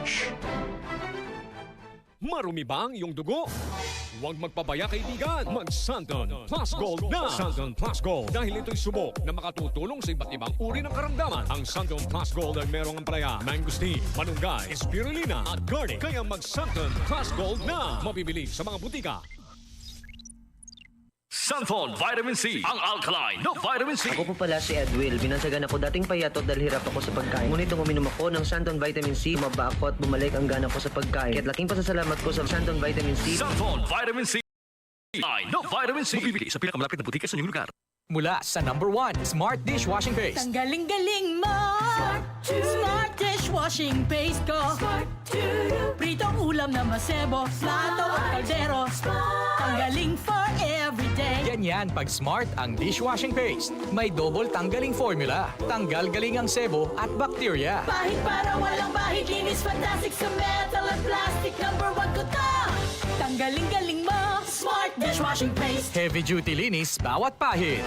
Fresh. Marumi ba ang iyong dugo? Huwag magpabaya kaibigan. Mag-Santon Plus Gold na. Santon Plus Gold. Dahil ito'y subok na makatutulong sa iba't ibang uri ng karamdaman. Ang Santon Plus Gold ay merong ampalaya, mangosteen, malunggay, spirulina at garlic. Kaya mag-Santon Plus Gold na. Mabibili sa mga butika. Santon Vitamin C, ang alkaline na vitamin C. Ako po pala si Edwil. Binansagan ako dating payatot dahil hirap ako sa pagkain. Ngunit nung uminom ako ng Santon Vitamin C, umaba ako at bumalik ang gana ko sa pagkain. Kaya't laking pasasalamat ko sa Santon Vitamin C. Santon Vitamin C. No vitamin C. Mabibili sa pinakamalapit na butika sa inyong lugar. Mula sa #1 Smart Dishwashing Paste. Ang galing-galing mo! Smart dishwashing paste ko. Pritong ulam na masebo, plato at kaldero. Ang galing for everyday. Ganyan pag Smart ang dishwashing paste. May double tanggaling formula. Tanggal galing ang sebo at bakterya. Bahid para walang bahid, linis fantastic sa metal at plastic. #1 ko to! Tanggaling-galing mo! Smart dishwashing paste. Heavy duty linis bawat pahid.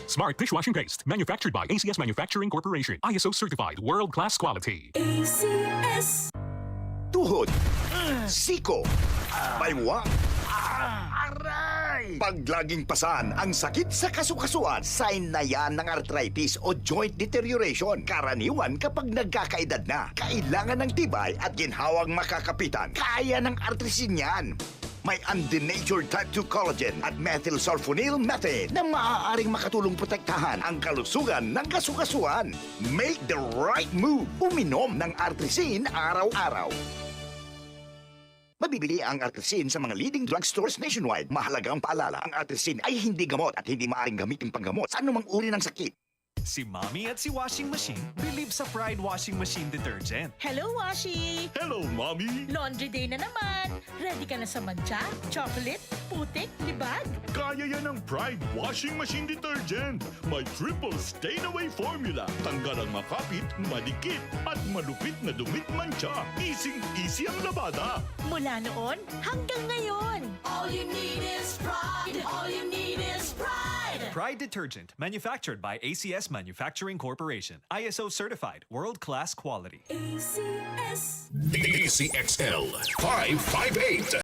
Smart dishwashing paste, manufactured by ACS Manufacturing Corporation. ISO certified, world-class quality. ACS. Tuhod, siko, baywang, aray! Pag laging pasan ang sakit sa kasukasuan, sign na yan ng arthritis o joint deterioration. Karaniwan kapag nagkakaedad na, kailangan ng tibay at ginhawang makakapitan. Kaya ng artrisin yan. May undenatured type 2 collagen at methylsulfonyl methane na maaaring makatulong protektahan ang kalusugan ng kasukasuan. Make the right move. Uminom ng Artrisin araw-araw. Mabibili ang Artrisin sa mga leading drugstores nationwide. Mahalagang paalala, ang Artrisin ay hindi gamot at hindi maaaring gamitin panggamot sa anumang uri ng sakit. Si Mommy at si Washing Machine believe sa Pride Washing Machine Detergent. Hello, Washi! Hello, Mommy! Laundry day na naman. Ready ka na sa mancha, chocolate, putik, libag? Kaya yan ang Pride Washing Machine Detergent. May triple stain-away formula. Tanggal ang makapit, madikit, at malupit na dumit mancha. Easy ang labada. Mula noon hanggang ngayon. All you need is pride. All you need is pride. Pride Detergent, manufactured by ACS Manufacturing Corporation. ISO certified, world-class quality. ACS. DCXL 558.